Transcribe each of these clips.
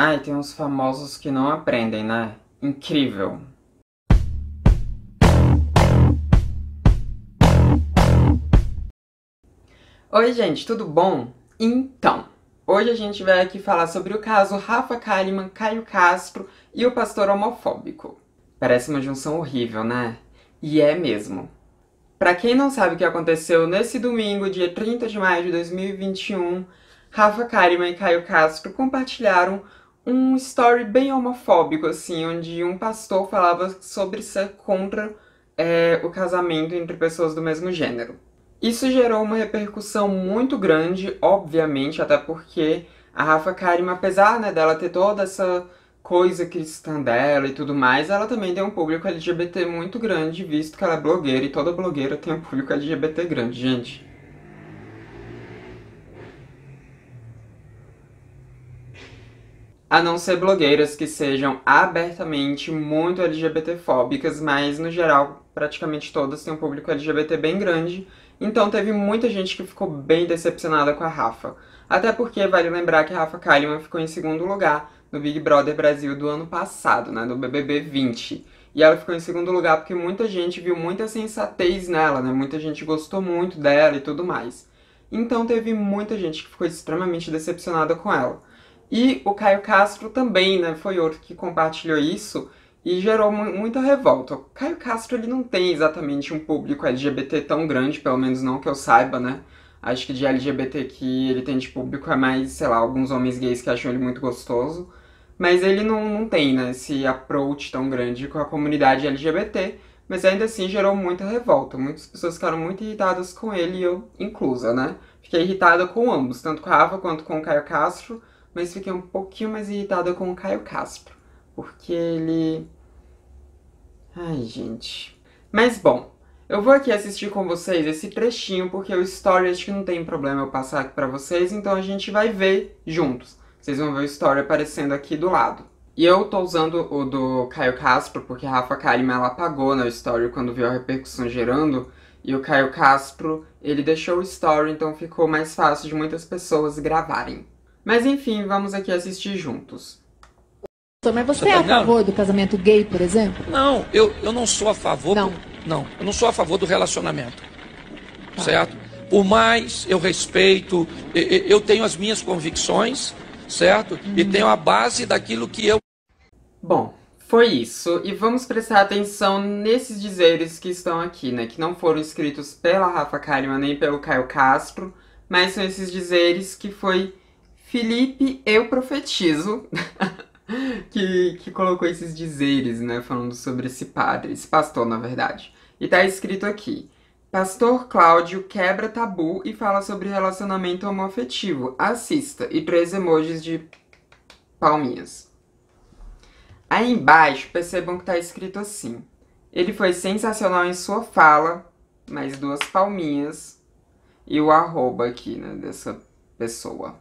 Ai, tem uns famosos que não aprendem, né? Incrível. Oi, gente, tudo bom? Então, hoje a gente vai aqui falar sobre o caso Rafa Kalimann, Caio Castro e o pastor homofóbico. Parece uma junção horrível, né? E é mesmo. Pra quem não sabe o que aconteceu nesse domingo, dia 30 de maio de 2021, Rafa Kalimann e Caio Castro compartilharam um story bem homofóbico, assim, onde um pastor falava sobre ser contra o casamento entre pessoas do mesmo gênero. Isso gerou uma repercussão muito grande, obviamente, até porque a Rafa Kalimann, apesar, né, dela ter toda essa coisa cristã dela e tudo mais, ela também tem um público LGBT muito grande, visto que ela é blogueira, e toda blogueira tem um público LGBT grande, gente. A não ser blogueiras que sejam abertamente muito LGBTfóbicas, mas no geral praticamente todas têm um público LGBT bem grande, então teve muita gente que ficou bem decepcionada com a Rafa. Até porque vale lembrar que a Rafa Kalimann ficou em segundo lugar no Big Brother Brasil do ano passado, né, no BBB 20. E ela ficou em segundo lugar porque muita gente viu muita sensatez nela, né, muita gente gostou muito dela e tudo mais. Então teve muita gente que ficou extremamente decepcionada com ela. E o Caio Castro também, né, foi outro que compartilhou isso e gerou muita revolta. O Caio Castro, ele não tem exatamente um público LGBT tão grande, pelo menos não que eu saiba, né? Acho que de LGBT que ele tem de público é mais, sei lá, alguns homens gays que acham ele muito gostoso. Mas ele não tem, né, esse approach tão grande com a comunidade LGBT, mas ainda assim gerou muita revolta. Muitas pessoas ficaram muito irritadas com ele, e eu inclusa, né? Fiquei irritada com ambos, tanto com a Ava quanto com o Caio Castro, mas fiquei um pouquinho mais irritada com o Caio Castro, porque ele... Ai, gente... Mas bom, eu vou aqui assistir com vocês esse trechinho, porque o story acho que não tem problema eu passar aqui pra vocês, então a gente vai ver juntos. Vocês vão ver o story aparecendo aqui do lado. E eu tô usando o do Caio Castro, porque a Rafa Kalimann ela apagou na story quando viu a repercussão gerando, e o Caio Castro, ele deixou o story, então ficou mais fácil de muitas pessoas gravarem. Mas enfim, vamos aqui assistir juntos. Mas você é a favor do casamento gay, por exemplo? Não, eu não sou a favor. Não. Não, eu não sou a favor do relacionamento. Certo? Por mais eu respeito, eu tenho as minhas convicções, certo? E tenho a base daquilo que eu... Bom, foi isso. E vamos prestar atenção nesses dizeres que estão aqui, né? Que não foram escritos pela Rafa Kalimann nem pelo Caio Castro, mas são esses dizeres que foi Felipe Eu Profetizo que colocou esses dizeres, né? Falando sobre esse padre, esse pastor, na verdade. E tá escrito aqui: Pastor Cláudio quebra tabu e fala sobre relacionamento homoafetivo. Assista. E 3 emojis de palminhas. Aí embaixo, percebam que tá escrito assim: ele foi sensacional em sua fala, mais 2 palminhas, e o arroba aqui, né, dessa pessoa.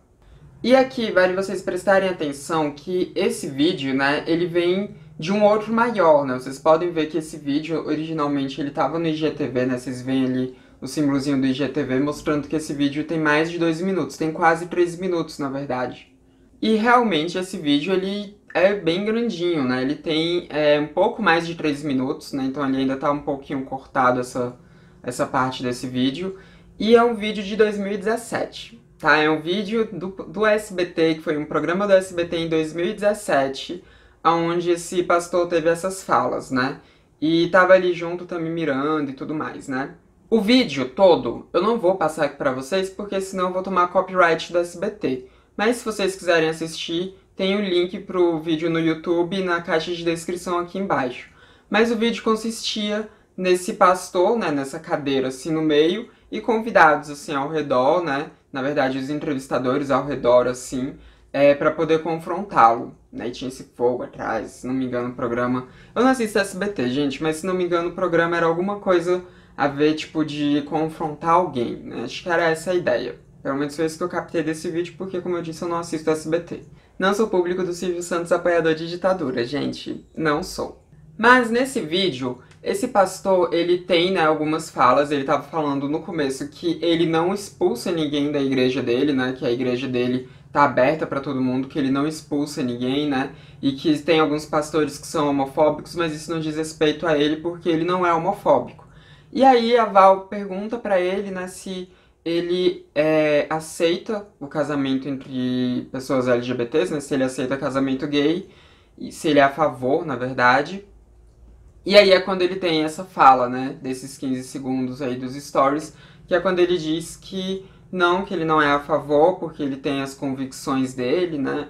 E aqui vale vocês prestarem atenção que esse vídeo, né, ele vem de um outro maior, né? Vocês podem ver que esse vídeo, originalmente, ele tava no IGTV, né? Vocês veem ali o símbolozinho do IGTV mostrando que esse vídeo tem mais de 2 minutos, tem quase 3 minutos, na verdade. E realmente esse vídeo, ele é bem grandinho, né? Ele tem um pouco mais de 3 minutos, né? Então ele ainda tá um pouquinho cortado essa parte desse vídeo. E é um vídeo de 2017. Tá, é um vídeo do SBT, que foi um programa do SBT em 2017, onde esse pastor teve essas falas, né? E tava ali junto também Miranda e tudo mais, né? O vídeo todo, eu não vou passar aqui pra vocês, porque senão eu vou tomar copyright do SBT. Mas se vocês quiserem assistir, tem o link pro vídeo no YouTube na caixa de descrição aqui embaixo. Mas o vídeo consistia nesse pastor, né, nessa cadeira assim no meio, e convidados assim ao redor, né? Na verdade, os entrevistadores ao redor, assim, pra poder confrontá-lo, né? E tinha esse fogo atrás, se não me engano, o programa... Eu não assisto SBT, gente, mas se não me engano, o programa era alguma coisa a ver, tipo, de confrontar alguém, né? Acho que era essa a ideia. Pelo menos foi isso que eu captei desse vídeo, porque, como eu disse, eu não assisto SBT. Não sou público do Silvio Santos apoiador de ditadura, gente. Não sou. Mas nesse vídeo, esse pastor, ele tem, né, algumas falas. Ele tava falando no começo que ele não expulsa ninguém da igreja dele, né, que a igreja dele tá aberta para todo mundo, que ele não expulsa ninguém, né? E que tem alguns pastores que são homofóbicos, mas isso não diz respeito a ele porque ele não é homofóbico. E aí a Val pergunta para ele, né, se ele aceita o casamento entre pessoas LGBTs, né, se ele aceita casamento gay, e se ele é a favor, na verdade. E aí é quando ele tem essa fala, né, desses 15 segundos aí dos stories, que é quando ele diz que ele não é a favor, porque ele tem as convicções dele, né,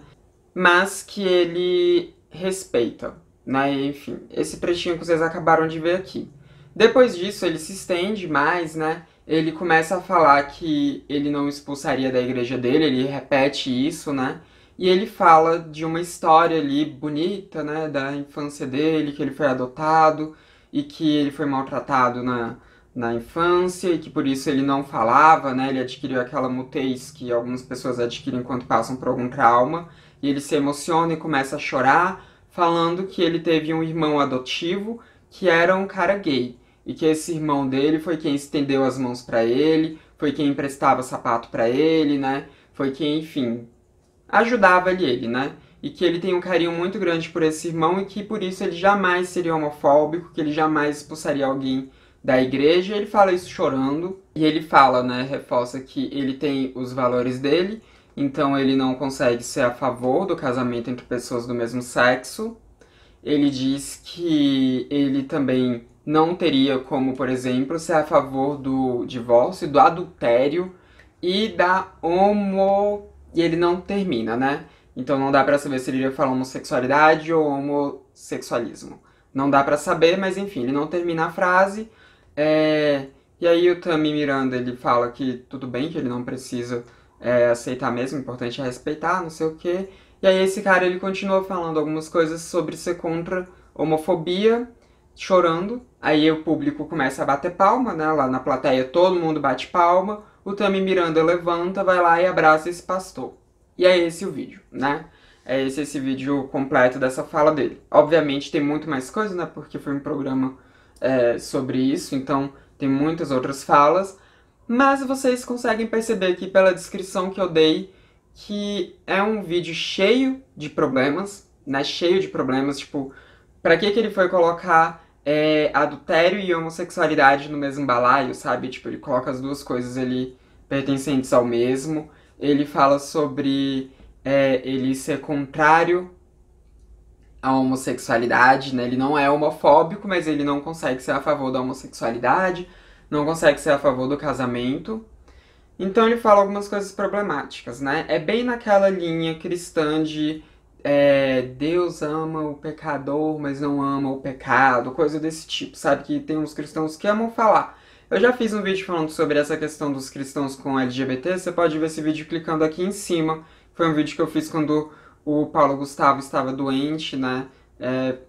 mas que ele respeita, né, enfim, esse trechinho que vocês acabaram de ver aqui. Depois disso, ele se estende mais, né, ele começa a falar que ele não expulsaria da igreja dele, ele repete isso, né, e ele fala de uma história ali bonita, né, da infância dele, que ele foi adotado e que ele foi maltratado na infância e que por isso ele não falava, né, ele adquiriu aquela mutez que algumas pessoas adquirem quando passam por algum trauma, e ele se emociona e começa a chorar, falando que ele teve um irmão adotivo que era um cara gay, e que esse irmão dele foi quem estendeu as mãos pra ele, foi quem emprestava sapato pra ele, né, foi quem, enfim, ajudava ele, né? E que ele tem um carinho muito grande por esse irmão e que por isso ele jamais seria homofóbico, que ele jamais expulsaria alguém da igreja. Ele fala isso chorando e ele fala, né, reforça que ele tem os valores dele, então ele não consegue ser a favor do casamento entre pessoas do mesmo sexo. Ele diz que ele também não teria como, por exemplo, ser a favor do divórcio, do adultério e da e ele não termina, né? Então não dá pra saber se ele iria falar homossexualidade ou homossexualismo. Não dá pra saber, mas enfim, ele não termina a frase. E aí o Tami Miranda, ele fala que tudo bem, que ele não precisa aceitar mesmo, o importante é respeitar, não sei o quê. E aí esse cara, ele continua falando algumas coisas sobre ser contra homofobia, chorando. Aí o público começa a bater palma, né? Lá na plateia todo mundo bate palma. O Tami Miranda levanta, vai lá e abraça esse pastor. E é esse o vídeo, né? É esse vídeo completo dessa fala dele. Obviamente tem muito mais coisa, né? Porque foi um programa sobre isso, então tem muitas outras falas. Mas vocês conseguem perceber aqui pela descrição que eu dei que é um vídeo cheio de problemas, né? Cheio de problemas, tipo, pra que ele foi colocar adultério e homossexualidade no mesmo balaio, sabe? Tipo, ele coloca as duas coisas ali pertencentes ao mesmo. Ele fala sobre ele ser contrário à homossexualidade, né? Ele não é homofóbico, mas ele não consegue ser a favor da homossexualidade, não consegue ser a favor do casamento. Então ele fala algumas coisas problemáticas, né? É bem naquela linha cristã de Deus ama o pecador, mas não ama o pecado, coisa desse tipo, sabe? Que tem uns cristãos que amam falar. Eu já fiz um vídeo falando sobre essa questão dos cristãos com LGBT, você pode ver esse vídeo clicando aqui em cima. Foi um vídeo que eu fiz quando o Paulo Gustavo estava doente, né?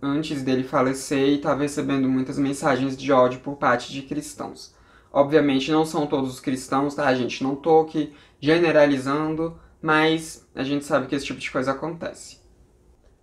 Antes dele falecer e estava recebendo muitas mensagens de ódio por parte de cristãos. Obviamente não são todos os cristãos, tá, gente? Não tô aqui generalizando, mas a gente sabe que esse tipo de coisa acontece.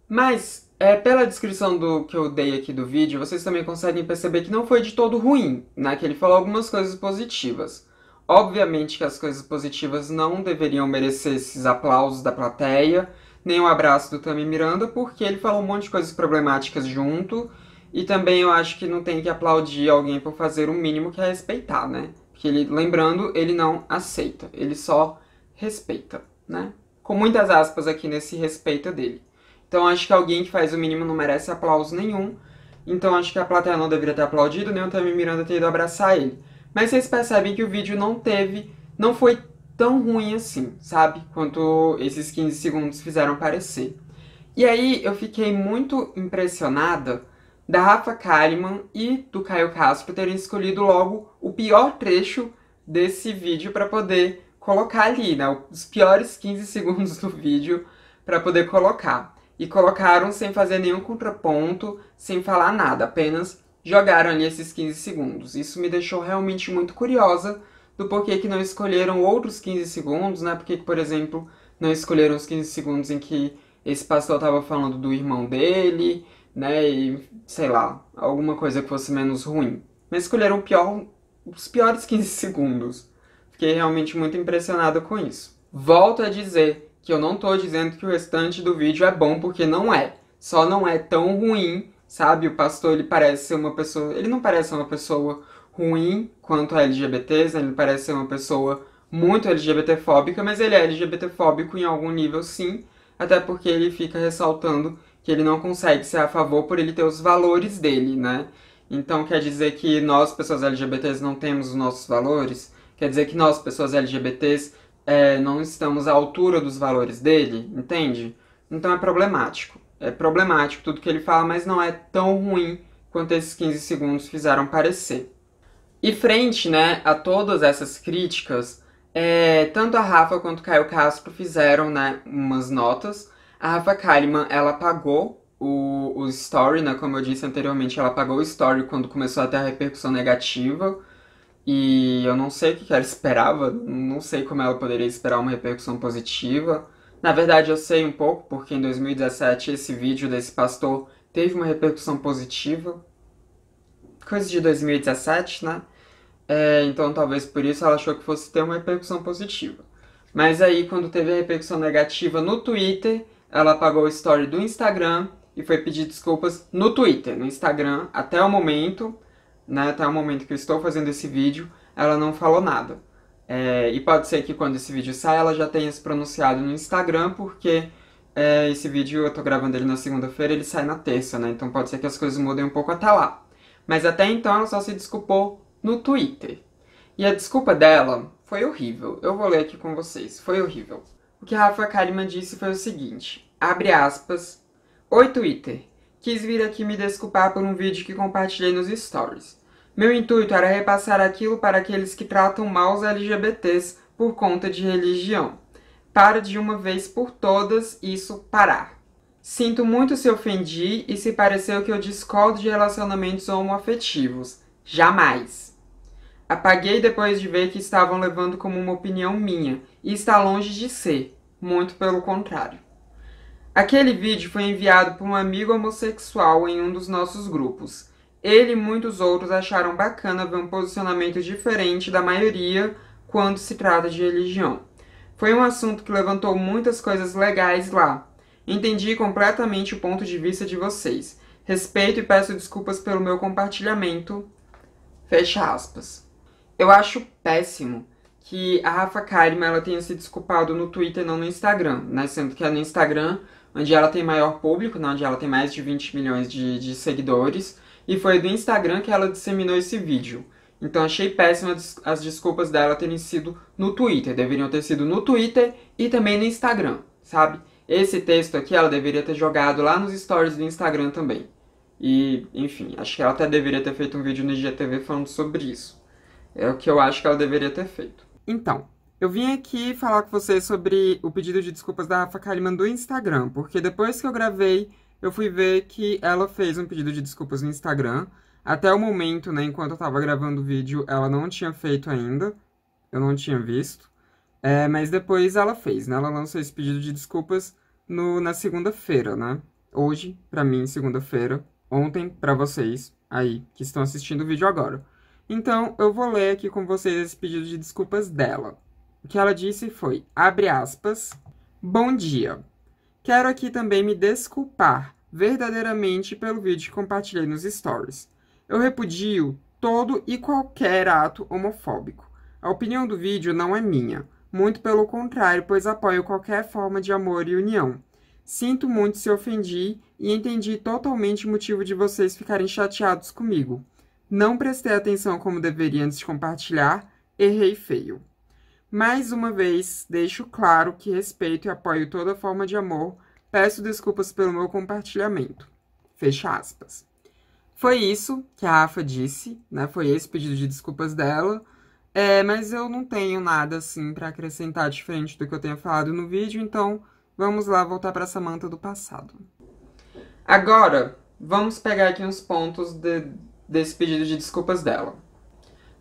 Mas, pela descrição do que eu dei aqui do vídeo, vocês também conseguem perceber que não foi de todo ruim, né? Que ele falou algumas coisas positivas. Obviamente que as coisas positivas não deveriam merecer esses aplausos da plateia, nem o abraço do Tami Miranda, porque ele falou um monte de coisas problemáticas junto, e também eu acho que não tem que aplaudir alguém por fazer o mínimo que é respeitar, né? Porque ele, lembrando, ele não aceita, ele só respeita, né? Com muitas aspas aqui nesse respeita dele. Então acho que alguém que faz o mínimo não merece aplauso nenhum. Então acho que a plateia não deveria ter aplaudido, nem o Tami Miranda ter ido abraçar ele. Mas vocês percebem que o vídeo não foi tão ruim assim, sabe? Quanto esses 15 segundos fizeram parecer. E aí eu fiquei muito impressionada da Rafa Kalimann e do Caio Castro terem escolhido logo o pior trecho desse vídeo para poder colocar ali, né? Os piores 15 segundos do vídeo para poder colocar. E colocaram sem fazer nenhum contraponto, sem falar nada, apenas jogaram ali esses 15 segundos. Isso me deixou realmente muito curiosa do porquê que não escolheram outros 15 segundos, né? Porque, por exemplo, não escolheram os 15 segundos em que esse pastor estava falando do irmão dele, né? E, sei lá, alguma coisa que fosse menos ruim. Mas escolheram os piores 15 segundos. Fiquei realmente muito impressionada com isso. Volto a dizer que eu não tô dizendo que o restante do vídeo é bom, porque não é. Só não é tão ruim, sabe? O pastor, ele parece ser uma pessoa... Ele não parece ser uma pessoa ruim quanto a LGBTs, né? Ele parece ser uma pessoa muito LGBTfóbica, mas ele é LGBTfóbico em algum nível, sim. Até porque ele fica ressaltando que ele não consegue ser a favor por ele ter os valores dele, né? Então quer dizer que nós, pessoas LGBTs, não temos os nossos valores? Quer dizer que nós, pessoas LGBTs, não estamos à altura dos valores dele? Entende? Então é problemático. É problemático tudo que ele fala, mas não é tão ruim quanto esses 15 segundos fizeram parecer. E frente, né, a todas essas críticas, tanto a Rafa quanto o Caio Castro fizeram, né, umas notas. A Rafa Kalimann, ela apagou o story, né, como eu disse anteriormente, ela apagou o story quando começou a ter a repercussão negativa. E eu não sei o que ela esperava, não sei como ela poderia esperar uma repercussão positiva. Na verdade, eu sei um pouco, porque em 2017 esse vídeo desse pastor teve uma repercussão positiva. Coisa de 2017, né? Então talvez por isso ela achou que fosse ter uma repercussão positiva. Mas aí, quando teve a repercussão negativa no Twitter, ela apagou o story do Instagram e foi pedir desculpas no Twitter. No Instagram, até o momento, né, até o momento que eu estou fazendo esse vídeo, ela não falou nada. E pode ser que quando esse vídeo sai, ela já tenha se pronunciado no Instagram, porque esse vídeo eu tô gravando ele na segunda-feira, ele sai na terça, né? Então pode ser que as coisas mudem um pouco até lá. Mas até então ela só se desculpou no Twitter. E a desculpa dela foi horrível. Eu vou ler aqui com vocês. Foi horrível. O que a Rafa Kalimann disse foi o seguinte, abre aspas, Oi Twitter, quis vir aqui me desculpar por um vídeo que compartilhei nos stories. Meu intuito era repassar aquilo para aqueles que tratam mal os LGBTs por conta de religião. Para de uma vez por todas isso parar. Sinto muito se ofendi e se pareceu que eu discordo de relacionamentos homoafetivos. Jamais. Apaguei depois de ver que estavam levando como uma opinião minha, e está longe de ser, muito pelo contrário. Aquele vídeo foi enviado por um amigo homossexual em um dos nossos grupos. Ele e muitos outros acharam bacana ver um posicionamento diferente da maioria quando se trata de religião. Foi um assunto que levantou muitas coisas legais lá. Entendi completamente o ponto de vista de vocês. Respeito e peço desculpas pelo meu compartilhamento. Fecha aspas. Eu acho péssimo que a Rafa Kalimann ela tenha se desculpado no Twitter e não no Instagram, né? Sendo que é no Instagram onde ela tem maior público, né? Onde ela tem mais de 20 milhões de seguidores, e foi do Instagram que ela disseminou esse vídeo. Então achei péssimo as desculpas dela terem sido no Twitter. Deveriam ter sido no Twitter e também no Instagram, sabe? Esse texto aqui ela deveria ter jogado lá nos stories do Instagram também. E, enfim, acho que ela até deveria ter feito um vídeo no IGTV falando sobre isso. É o que eu acho que ela deveria ter feito. Então, eu vim aqui falar com vocês sobre o pedido de desculpas da Rafa Kalimann do Instagram, porque depois que eu gravei, eu fui ver que ela fez um pedido de desculpas no Instagram. Até o momento, né, enquanto eu tava gravando o vídeo, ela não tinha feito ainda. Eu não tinha visto. Mas depois ela fez, né? Ela lançou esse pedido de desculpas na segunda-feira, né? Hoje, pra mim, segunda-feira. Ontem, pra vocês aí que estão assistindo o vídeo agora. Então, eu vou ler aqui com vocês esse pedido de desculpas dela. O que ela disse foi, abre aspas, Bom dia. Quero aqui também me desculpar verdadeiramente pelo vídeo que compartilhei nos stories. Eu repudio todo e qualquer ato homofóbico. A opinião do vídeo não é minha, muito pelo contrário, pois apoio qualquer forma de amor e união. Sinto muito se ofendi e entendi totalmente o motivo de vocês ficarem chateados comigo. Não prestei atenção como deveria antes de compartilhar, errei feio. Mais uma vez, deixo claro que respeito e apoio toda forma de amor, peço desculpas pelo meu compartilhamento. Fecha aspas. Foi isso que a Rafa disse, né? Foi esse pedido de desculpas dela. Mas eu não tenho nada assim pra acrescentar diferente do que eu tenha falado no vídeo, então vamos lá voltar pra Samantha do passado. Agora, vamos pegar aqui uns pontos desse pedido de desculpas dela.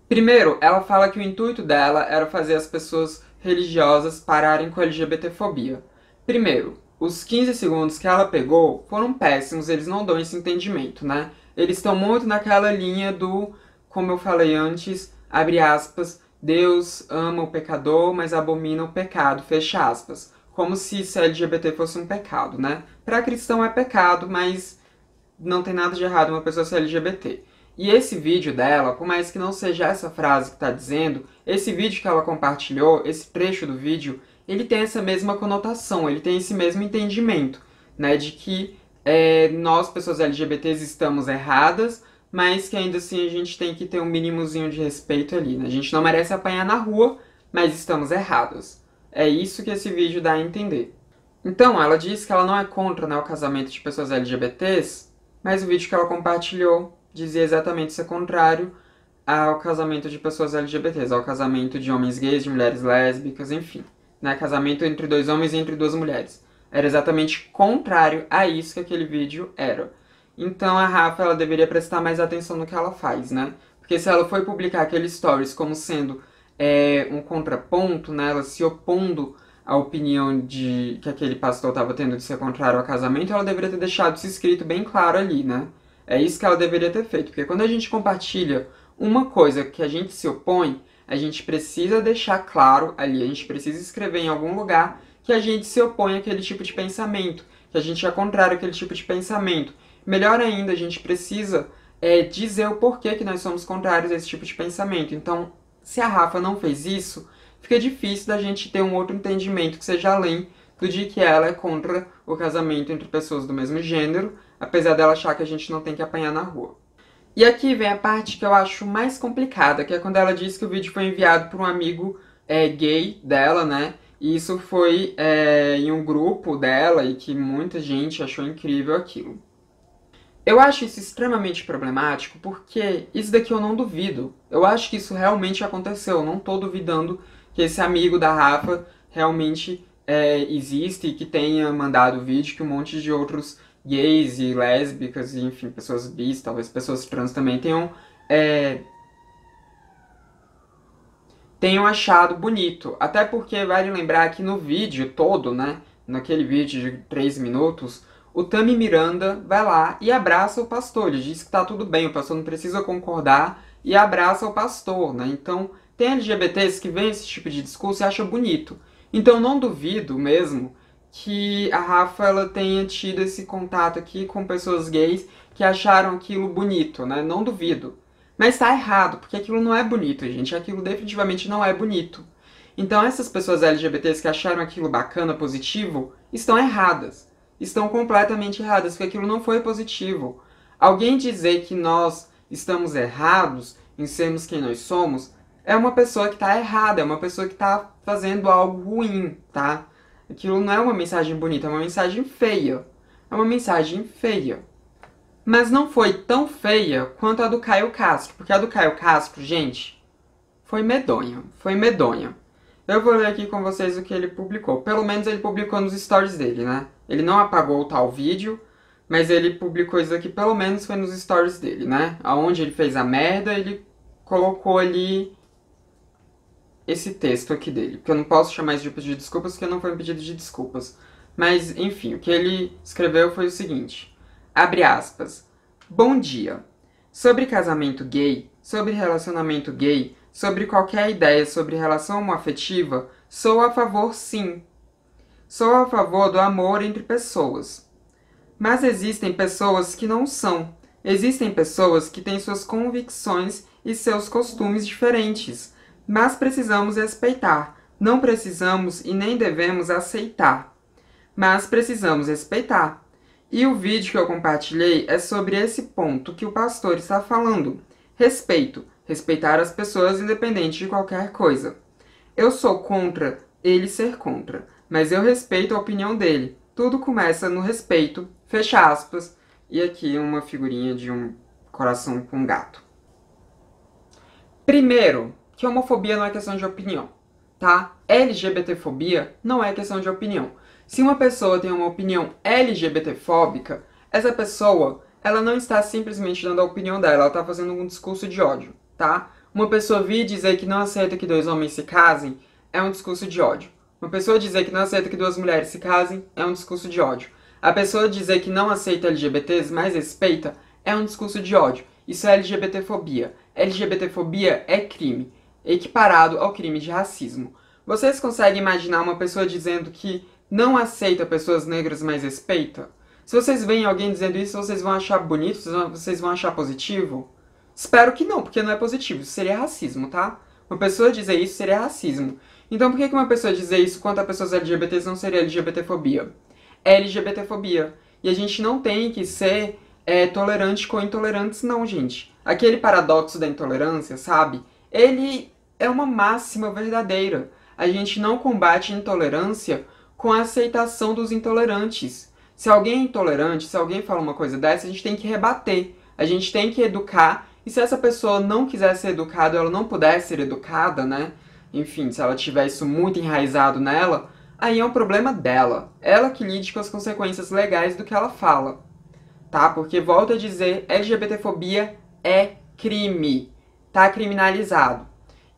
Primeiro, ela fala que o intuito dela era fazer as pessoas religiosas pararem com a LGBTfobia. Primeiro, os 15 segundos que ela pegou foram péssimos, eles não dão esse entendimento, né? Eles estão muito naquela linha do, como eu falei antes, abre aspas, Deus ama o pecador, mas abomina o pecado, fecha aspas. como se ser LGBT fosse um pecado, né? Para cristão é pecado, mas não tem nada de errado uma pessoa ser LGBT. E esse vídeo dela, por mais que não seja essa frase que está dizendo, esse vídeo que ela compartilhou, esse trecho do vídeo, ele tem essa mesma conotação, ele tem esse mesmo entendimento, né, de que nós, pessoas LGBTs, estamos erradas, mas que ainda assim a gente tem que ter um mínimozinho de respeito ali, né? A gente não merece apanhar na rua, mas estamos errados. É isso que esse vídeo dá a entender. Então, ela diz que ela não é contra, né, o casamento de pessoas LGBTs, mas o vídeo que ela compartilhou dizia exatamente ser contrário ao casamento de pessoas LGBTs, ao casamento de homens gays, de mulheres lésbicas, enfim. Né, casamento entre 2 homens e entre 2 mulheres. Era exatamente contrário a isso que aquele vídeo era. Então a Rafa, ela deveria prestar mais atenção no que ela faz, né? Porque se ela foi publicar aquele stories como sendo um contraponto, né, ela se opondo à opinião que aquele pastor estava tendo de ser contrário ao casamento, ela deveria ter deixado isso escrito bem claro ali, né? É isso que ela deveria ter feito, porque quando a gente compartilha uma coisa que a gente se opõe, a gente precisa deixar claro ali, a gente precisa escrever em algum lugar que a gente se opõe àquele tipo de pensamento, que a gente é contrário àquele tipo de pensamento. Melhor ainda, a gente precisa dizer o porquê que nós somos contrários a esse tipo de pensamento. Então, se a Rafa não fez isso, fica difícil da gente ter um outro entendimento que seja além do de que ela é contra o casamento entre pessoas do mesmo gênero, apesar dela achar que a gente não tem que apanhar na rua. E aqui vem a parte que eu acho mais complicada, que é quando ela diz que o vídeo foi enviado por um amigo gay dela, né? E isso foi em um grupo dela e que muita gente achou incrível aquilo. Eu acho isso extremamente problemático porque isso daqui eu não duvido. Eu acho que isso realmente aconteceu. Eu não tô duvidando que esse amigo da Rafa realmente existe e que tenha mandado o vídeo, que um monte de outros gays e lésbicas, e, enfim, pessoas bis, talvez pessoas trans também tenham achado bonito. Até porque vale lembrar que no vídeo todo, né, naquele vídeo de 3 minutos, o Tami Miranda vai lá e abraça o pastor. Ele diz que tá tudo bem, o pastor não precisa concordar e abraça o pastor, né? Então, tem LGBTs que veem esse tipo de discurso e acham bonito. Então, não duvido mesmo que a Rafa ela tenha tido esse contato aqui com pessoas gays que acharam aquilo bonito, né? Não duvido. Mas tá errado, porque aquilo não é bonito, gente. Aquilo definitivamente não é bonito. Então essas pessoas LGBTs que acharam aquilo bacana, positivo, estão erradas. Estão completamente erradas, porque aquilo não foi positivo. Alguém dizer que nós estamos errados em sermos quem nós somos, é uma pessoa que está errada, é uma pessoa que está fazendo algo ruim, tá? Aquilo não é uma mensagem bonita, é uma mensagem feia. É uma mensagem feia. Mas não foi tão feia quanto a do Caio Castro, porque a do Caio Castro, gente, foi medonha. Foi medonha. Eu vou ler aqui com vocês o que ele publicou. Pelo menos ele publicou nos stories dele, né? Ele não apagou o tal vídeo, mas ele publicou isso aqui, pelo menos foi nos stories dele, né? Aonde ele fez a merda, ele colocou ali esse texto aqui dele. Porque eu não posso chamar isso de pedido de desculpas, porque não foi um pedido de desculpas. Mas, enfim, o que ele escreveu foi o seguinte. Abre aspas. Bom dia. Sobre casamento gay, sobre relacionamento gay, sobre qualquer ideia sobre relação homoafetiva, sou a favor sim. Sou a favor do amor entre pessoas. Mas existem pessoas que não são. Existem pessoas que têm suas convicções e seus costumes diferentes. Mas precisamos respeitar. Não precisamos e nem devemos aceitar. Mas precisamos respeitar. E o vídeo que eu compartilhei é sobre esse ponto que o pastor está falando. Respeito. Respeitar as pessoas independente de qualquer coisa. Eu sou contra ele ser contra, mas eu respeito a opinião dele. Tudo começa no respeito, fecha aspas, e aqui uma figurinha de um coração com um gato. Primeiro, que homofobia não é questão de opinião, tá? LGBTfobia não é questão de opinião. Se uma pessoa tem uma opinião LGBTfóbica, essa pessoa, ela não está simplesmente dando a opinião dela, ela está fazendo um discurso de ódio, tá? Uma pessoa vir dizer que não aceita que 2 homens se casem é um discurso de ódio. Uma pessoa dizer que não aceita que 2 mulheres se casem é um discurso de ódio. A pessoa dizer que não aceita LGBTs, mas respeita, é um discurso de ódio. Isso é LGBTfobia. LGBTfobia é crime, equiparado ao crime de racismo. Vocês conseguem imaginar uma pessoa dizendo que não aceita pessoas negras, mas respeita? Se vocês veem alguém dizendo isso, vocês vão achar bonito? Vocês vão achar positivo? Espero que não, porque não é positivo. Isso seria racismo, tá? Uma pessoa dizer isso seria racismo. Então por que uma pessoa dizer isso quanto a pessoas LGBTs não seria LGBTfobia? É LGBTfobia. E a gente não tem que ser tolerante com intolerantes, não, gente. Aquele paradoxo da intolerância, sabe? Ele é uma máxima verdadeira. A gente não combate intolerância com a aceitação dos intolerantes. Se alguém é intolerante, se alguém fala uma coisa dessa, a gente tem que rebater. A gente tem que educar. E se essa pessoa não quiser ser educada, ela não puder ser educada, né? Enfim, se ela tiver isso muito enraizado nela, aí é um problema dela. Ela que lide com as consequências legais do que ela fala. Tá? Porque, volto a dizer, LGBTfobia é crime. Tá criminalizado.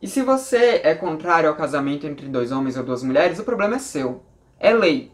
E se você é contrário ao casamento entre 2 homens ou 2 mulheres, o problema é seu. É lei.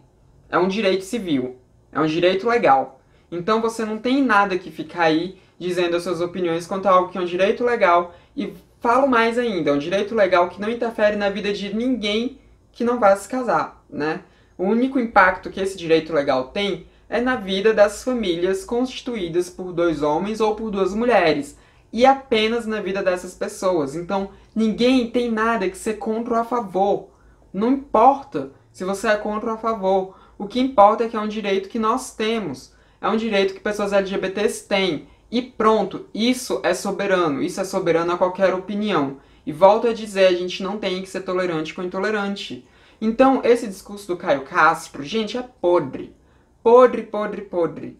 É um direito civil. É um direito legal. Então você não tem nada que ficar aí dizendo as suas opiniões quanto a algo que é um direito legal. E falo mais ainda, é um direito legal que não interfere na vida de ninguém que não vá se casar, né? O único impacto que esse direito legal tem é na vida das famílias constituídas por 2 homens ou por 2 mulheres. E apenas na vida dessas pessoas. Então, ninguém tem nada que ser contra ou a favor. Não importa se você é contra ou a favor. O que importa é que é um direito que nós temos. É um direito que pessoas LGBTs têm. E pronto, isso é soberano. Isso é soberano a qualquer opinião. E volto a dizer, a gente não tem que ser tolerante com intolerante. Então, esse discurso do Caio Castro, gente, é podre. Podre, podre, podre.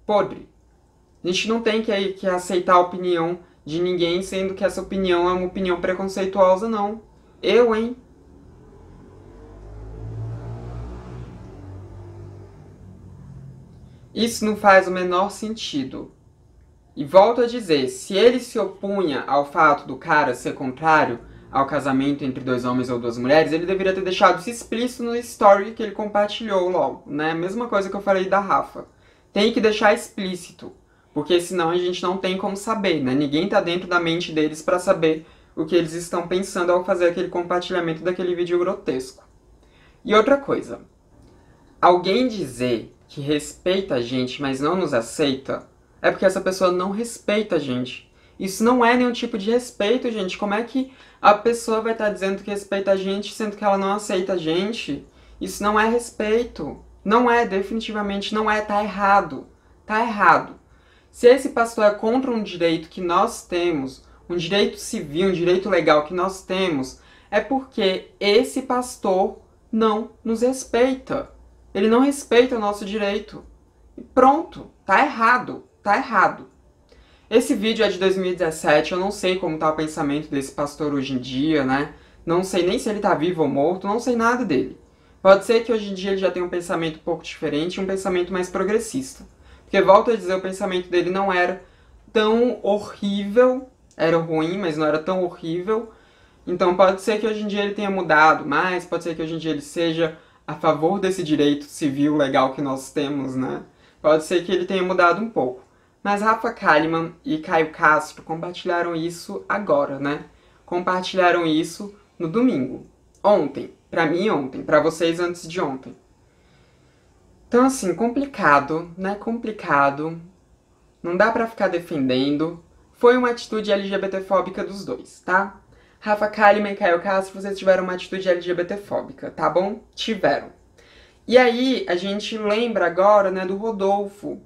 Podre. A gente não tem que aceitar a opinião de ninguém, sendo que essa opinião é uma opinião preconceituosa, não. Eu, hein? Isso não faz o menor sentido. E volto a dizer, se ele se opunha ao fato do cara ser contrário ao casamento entre 2 homens ou 2 mulheres, ele deveria ter deixado isso explícito no story que ele compartilhou logo, né? Mesma coisa que eu falei da Rafa. Tem que deixar explícito, porque senão a gente não tem como saber, né? Ninguém tá dentro da mente deles pra saber o que eles estão pensando ao fazer aquele compartilhamento daquele vídeo grotesco. E outra coisa, alguém dizer que respeita a gente, mas não nos aceita, é porque essa pessoa não respeita a gente. Isso não é nenhum tipo de respeito, gente. Como é que a pessoa vai estar dizendo que respeita a gente, sendo que ela não aceita a gente? Isso não é respeito. Não é, definitivamente não é. Tá errado. Tá errado. Se esse pastor é contra um direito que nós temos, um direito civil, um direito legal que nós temos, é porque esse pastor não nos respeita. Ele não respeita o nosso direito. E pronto. Tá errado. Tá errado. Esse vídeo é de 2017, eu não sei como tá o pensamento desse pastor hoje em dia, né? Não sei nem se ele tá vivo ou morto, não sei nada dele. Pode ser que hoje em dia ele já tenha um pensamento um pouco diferente, um pensamento mais progressista. Porque, volto a dizer, o pensamento dele não era tão horrível, era ruim, mas não era tão horrível. Então pode ser que hoje em dia ele tenha mudado mais, pode ser que hoje em dia ele seja a favor desse direito civil legal que nós temos, né? Pode ser que ele tenha mudado um pouco. Mas Rafa Kalimann e Caio Castro compartilharam isso agora, né? Compartilharam isso no domingo. Ontem. Pra mim, ontem. Pra vocês, antes de ontem. Então, assim, complicado, né? Complicado. Não dá pra ficar defendendo. Foi uma atitude LGBTfóbica dos dois, tá? Rafa Kalimann e Caio Castro, vocês tiveram uma atitude LGBTfóbica, tá bom? Tiveram. E aí, a gente lembra agora, né, do Rodolfo,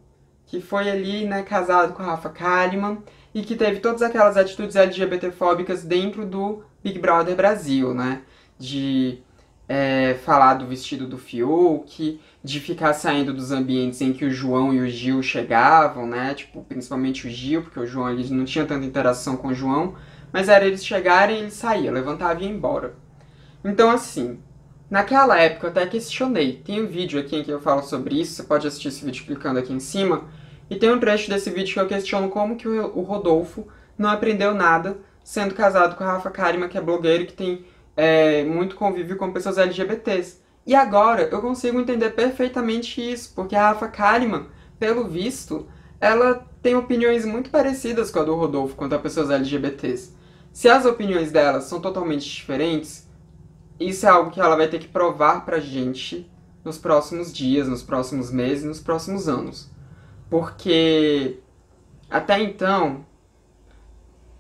que foi ali, né, casado com a Rafa Kalimann e que teve todas aquelas atitudes LGBTfóbicas dentro do Big Brother Brasil, né? De falar do vestido do Fiuk, de ficar saindo dos ambientes em que o João e o Gil chegavam, né? Tipo, principalmente o Gil, porque o João ali não tinha tanta interação com o João, mas era eles chegarem e ele saía, levantava e ia embora. Então, assim, naquela época eu até questionei. Tem um vídeo aqui em que eu falo sobre isso, você pode assistir esse vídeo clicando aqui em cima. E tem um trecho desse vídeo que eu questiono como que o Rodolfo não aprendeu nada sendo casado com a Rafa Kalimann, que é blogueira e que tem muito convívio com pessoas LGBTs. E agora eu consigo entender perfeitamente isso, porque a Rafa Kalimann, pelo visto, ela tem opiniões muito parecidas com a do Rodolfo quanto a pessoas LGBTs. Se as opiniões delas são totalmente diferentes, isso é algo que ela vai ter que provar pra gente nos próximos dias, nos próximos meses, nos próximos anos. Porque até então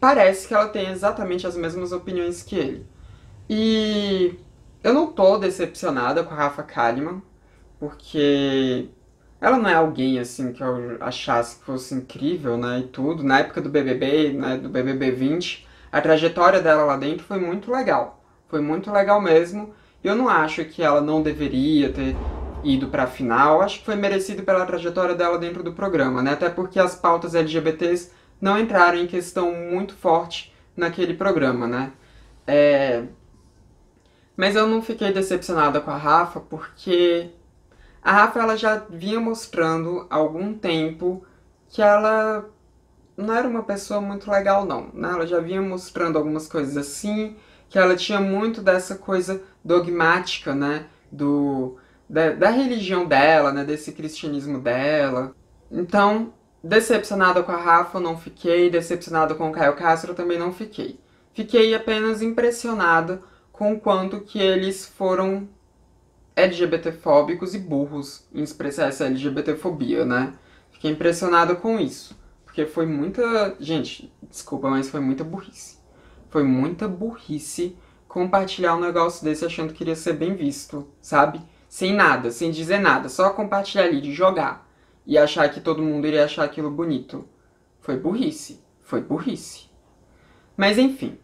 parece que ela tem exatamente as mesmas opiniões que ele. E eu não tô decepcionada com a Rafa Kalimann, porque ela não é alguém assim que eu achasse que fosse incrível, né, e tudo. Na época do BBB, né, do BBB 20, a trajetória dela lá dentro foi muito legal. Foi muito legal mesmo. E eu não acho que ela não deveria ter ido pra final. Acho que foi merecido pela trajetória dela dentro do programa, né? Até porque as pautas LGBTs não entraram em questão muito forte naquele programa, né? Mas eu não fiquei decepcionada com a Rafa, porque a Rafa ela já vinha mostrando há algum tempo que ela não era uma pessoa muito legal, não, né? Ela já vinha mostrando algumas coisas assim, que ela tinha muito dessa coisa dogmática, né? Da religião dela, né? Desse cristianismo dela. Então, decepcionada com a Rafa eu não fiquei, decepcionada com o Caio Castro eu também não fiquei. Fiquei apenas impressionada com o quanto que eles foram LGBTfóbicos e burros em expressar essa LGBTfobia, né? Fiquei impressionada com isso. Porque foi muita... Gente, desculpa, mas foi muita burrice. Foi muita burrice compartilhar um negócio desse achando que iria ser bem visto, sabe? Sem nada, sem dizer nada. Só compartilhar ali, de jogar. E achar que todo mundo iria achar aquilo bonito. Foi burrice. Foi burrice. Mas enfim.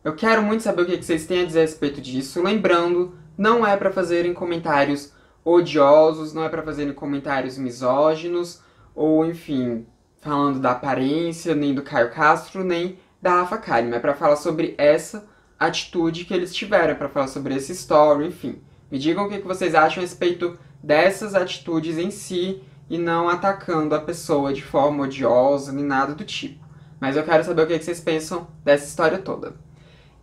Eu quero muito saber o que vocês têm a dizer a respeito disso. Lembrando, não é pra fazerem comentários odiosos, não é pra fazerem comentários misóginos, ou enfim, falando da aparência, nem do Caio Castro, nem da Rafa Kalimann. É pra falar sobre essa atitude que eles tiveram, é pra falar sobre esse story, enfim. Me digam o que vocês acham a respeito dessas atitudes em si, e não atacando a pessoa de forma odiosa, nem nada do tipo. Mas eu quero saber o que vocês pensam dessa história toda.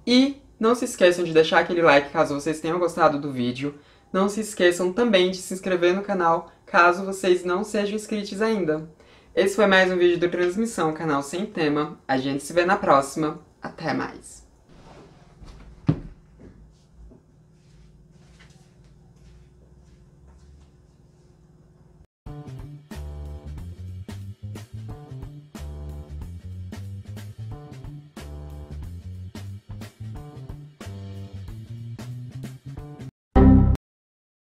E não se esqueçam de deixar aquele like caso vocês tenham gostado do vídeo. Não se esqueçam também de se inscrever no canal caso vocês não sejam inscritos ainda. Esse foi mais um vídeo do Transmissão, canal sem tema. A gente se vê na próxima. Até mais!